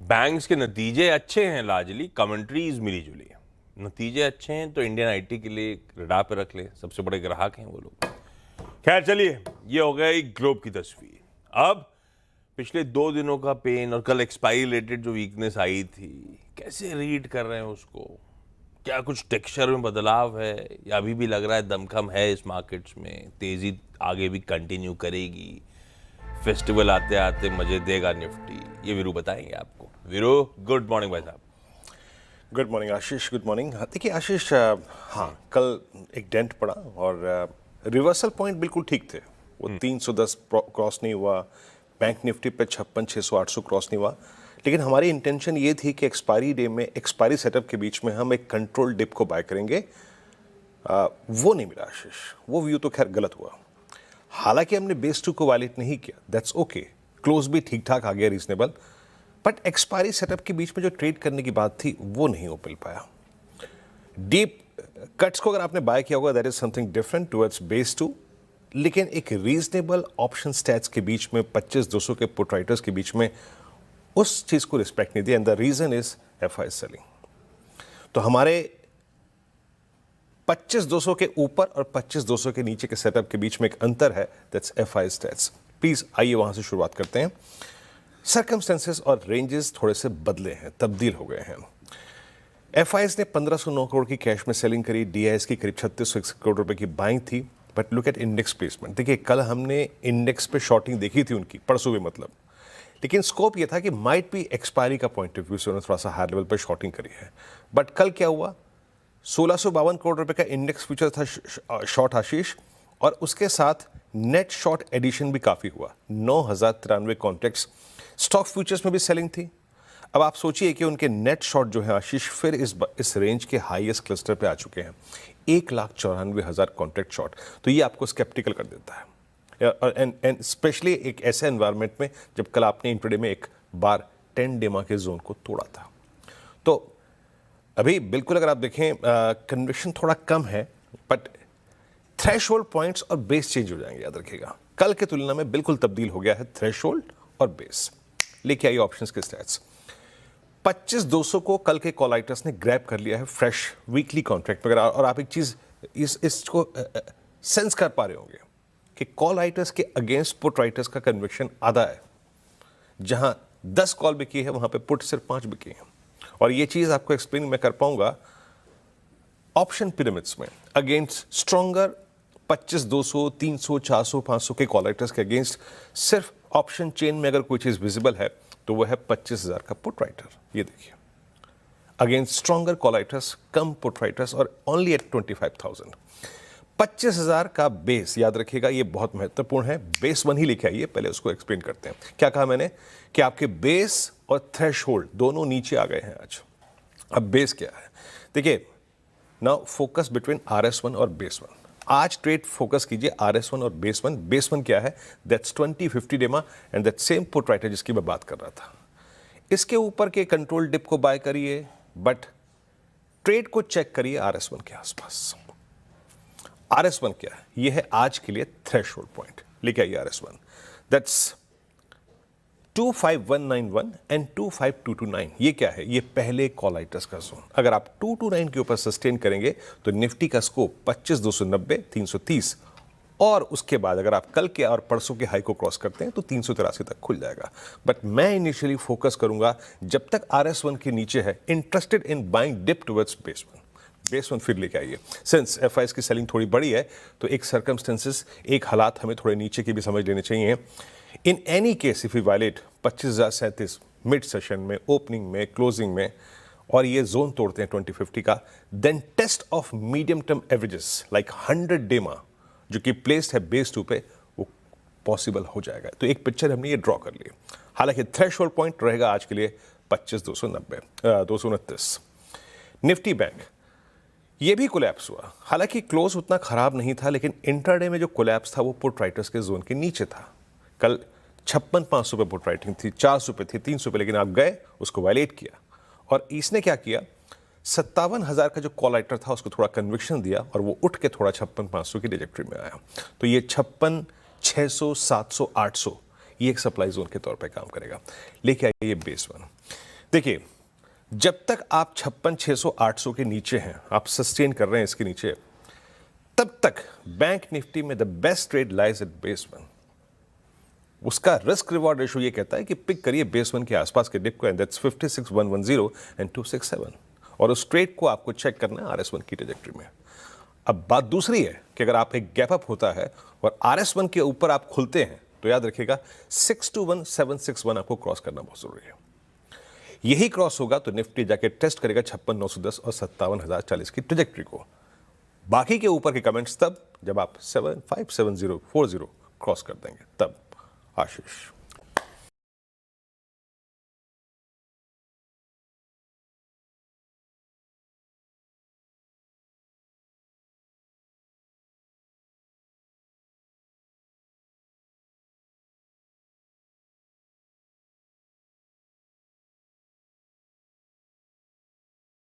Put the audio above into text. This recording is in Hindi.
बैंक्स के नतीजे अच्छे हैं, लार्जली कमेंट्रीज मिली जुली है। नतीजे अच्छे हैं तो इंडियन आईटी के लिए रडार पे रख ले, सबसे बड़े ग्राहक हैं वो लोग। खैर चलिए, ये हो गई ग्लोब की तस्वीर। अब पिछले 2 दिनों का पेन और कल एक्सपायरी रिलेटेड जो वीकनेस आई थी, कैसे रीड कर रहे हैं उसको? क्या कुछ टेक्सचर में बदलाव है या अभी भी लग रहा है दमखम है इस मार्केट्स में, तेजी आगे भी कंटिन्यू करेगी, फेस्टिवल आते आते मजे देगा निफ्टी? ये वीरू बताएंगे आपको। वीरू, गुड मॉर्निंग भाई साहब। गुड मॉर्निंग आशीष, गुड मॉर्निंग। देखिए आशीष, हाँ कल एक डेंट पड़ा और रिवर्सल पॉइंट बिल्कुल ठीक थे। वो 310 क्रॉस नहीं हुआ, बैंक निफ्टी पे 56, 600, 800 क्रॉस नहीं हुआ। लेकिन हमारी इंटेंशन ये थी कि एक्सपायरी डे में, एक्सपायरी सेटअप के बीच में हम एक कंट्रोल डिप को बाय करेंगे। वो नहीं मिला आशीष, वो व्यू तो खैर गलत हुआ। हालांकि हमने बेस 2 को वायलेट नहीं किया, दैट्स ओके, क्लोज भी ठीक ठाक आ गया, रीजनेबल। बट एक्सपायरी सेटअप के बीच में जो ट्रेड करने की बात थी वो नहीं हो मिल पाया। डीप कट्स को अगर आपने बाय किया होगा, that is something different towards base 2। लेकिन एक रीजनेबल ऑप्शन स्टैट्स के बीच में, 25-200 के पुट राइटर्स के बीच में उस चीज को रिस्पेक्ट नहीं दिया, and the reason is FI selling. तो हमारे 25-200 के ऊपर और 25-200 के नीचे के सेटअप के बीच में एक अंतर है, दैट्स एफआई स्टैट्स। प्लीज आइए वहां से शुरुआत करते हैं। सर्कमस्टेंसेस और रेंजेस थोड़े से बदले हैं, तब्दील हो गए हैं। एफआईएस ने 1509 करोड़ की कैश में सेलिंग करी, डीआईएस की करीब 3600 करोड़ रुपए की बाइंग थी। But look at index placement. देखिए कल हमने इंडेक्स पे शॉर्टिंग देखी थी उनकी, परसों भी मतलब, लेकिन स्कोप ये था कि माइट भी एक्सपायरी का पॉइंट ऑफ व्यू से उन्होंने थोड़ा सा हाई लेवल पर शॉर्टिंग करी है। बट कल क्या हुआ, 1652 करोड़ रुपए का इंडेक्स फ्यूचर था शॉर्ट आशीष, और उसके साथ नेट शॉर्ट एडिशन भी काफी हुआ, 9093 कॉन्ट्रैक्ट्स। स्टॉक फ्यूचर्स में भी सेलिंग थी। अब आप सोचिए कि उनके नेट शॉर्ट जो है आशीष, फिर इस रेंज के हाईएस्ट क्लस्टर पे आ चुके हैं, 1,94,000 कॉन्ट्रैक्ट शॉर्ट। तो ये आपको स्केप्टिकल कर देता है, एंड स्पेशली एक ऐसे एनवायरनमेंट में जब कल आपने इंट्राडे में एक बार 10 डेमा के जोन को तोड़ा था। तो अभी बिल्कुल अगर आप देखें, कन्विक्शन थोड़ा कम है, बट थ्रेशोल्ड पॉइंट्स और बेस चेंज हो जाएंगे, याद रखिएगा। कल के तुलना में बिल्कुल तब्दील हो गया है थ्रेशोल्ड और बेस। लेके आइए ऑप्शंस के स्टैट्स। 25-200 को कल के कॉल राइटर्स ने ग्रैब कर लिया है फ्रेश वीकली कॉन्ट्रैक्ट वगैरह। और आप एक चीज इसको सेंस कर पा रहे होंगे कि कॉल राइटर्स के अगेंस्ट पुट राइटर्स का कन्विक्शन आधा है। जहां 10 कॉल बिकी है वहां पे पुट सिर्फ 5 बिकी है। और ये चीज आपको एक्सप्लेन मैं कर पाऊंगा ऑप्शन पिरामिड्स में। अगेंस्ट स्ट्रॉन्गर 25-200, 300, 400, 500 के कॉल राइटर्स के अगेंस्ट सिर्फ ऑप्शन चेन में अगर कोई चीज विजिबल है तो वह है 25,000 का पुट राइटर। ये देखिए, अगेंस्ट स्ट्रॉन्गर कॉल राइटर्स, कम पुट राइटर्स, और ओनली एट 25,000। 25,000 का बेस, याद रखिएगा ये बहुत महत्वपूर्ण है। बेस 1 ही लिखे आइए, पहले उसको एक्सप्लेन करते हैं। क्या कहा मैंने कि आपके बेस और थ्रेशोल्ड दोनों नीचे आ गए हैं आज। अब बेस क्या है, देखिए, नाउ फोकस बिटवीन RS1 और बेस 1। आज ट्रेड फोकस कीजिए RS1 और बेस 1। बेस 1 क्या है, दैट्स 2050 डेमा and that same put writer जिसकी मैं बात कर रहा था। इसके ऊपर के कंट्रोल डिप को बाय करिए, बट ट्रेड को चेक करिए RS1 के आसपास। RS1 क्या है, ये है आज के लिए थ्रेशोल्ड पॉइंट। लेके आइए RS1, दैट्स 25191 एंड 25229। ये क्या है, ये पहले कॉल राइटर्स का जोन। अगर आप 229 के ऊपर सस्टेन करेंगे तो निफ्टी का स्कोप 25,290, 330, और उसके बाद अगर आप कल के और परसों के हाई को क्रॉस करते हैं तो 383 तक खुल जाएगा। बट मैं इनिशियली फोकस करूंगा जब तक RS1 के नीचे है, interested in buying dip towards base 1। Base 1 फिर लेके आइए। सिंस एफआईएस की सेलिंग थोड़ी बड़ी है तो एक सर्कमस्टेंसेस, एक हालात हमें थोड़े नीचे की भी समझ लेने चाहिए। In any case if you violate 25,037 mid session में, ओपनिंग में, क्लोजिंग में, और ये जोन तोड़ते हैं 2050 का, then test of medium term averages like 100 DEMA जो कि प्लेस्ड है बेस 2 पे, वो पॉसिबल हो जाएगा। तो एक पिक्चर हमने ये ड्रॉ कर ली। हालांकि थ्रेशोल्ड पॉइंट रहेगा आज के लिए 25,290, 229। निफ्टी बैंक, ये भी कोलैप्स हुआ। हालांकि क्लोज उतना खराब नहीं था, लेकिन इंट्राडे में जो कोलैप्स था वो पुट राइटर्स के जोन के नीचे था। कल 56,500 पे पुट राइटिंग थी, 400 पे थी, 300 पे, लेकिन आप गए, उसको वायलेट किया। और इसने क्या किया, 57,000 का जो कॉल राइटर था उसको थोड़ा कन्विक्शन दिया और वो उठ के थोड़ा 56,500 की ट्रेजेक्टरी में आया। तो ये 56,600, 700, 800 ये एक सप्लाई जोन के तौर पे काम करेगा। लेके आइए बेस 1। देखिए, जब तक आप 56,600-800 के नीचे हैं, आप सस्टेन कर रहे हैं इसके नीचे, तब तक बैंक निफ्टी में the best trade lies at base 1। उसका रिस्क रिवॉर्ड रेशो ये कहता है कि पिक करिए बेस 1 के आसपास के डिप को, एंड दैट्स 56,110 एंड 267, और उस ट्रेड को आपको चेक करना है RS1 की ट्रेजेक्टरी में। अब बात दूसरी है कि अगर आप एक गैप अप होता है और RS1 के ऊपर आप खुलते हैं, तो याद रखिएगा 621,761 आपको क्रॉस करना बहुत जरूरी है। यही क्रॉस होगा तो निफ्टी जाके टेस्ट करेगा 56,910 और 57,040 की ट्रेजेक्टरी को। बाकी के ऊपर के कमेंट्स तब जब आप 757040 क्रॉस कर देंगे, तब। आशीष।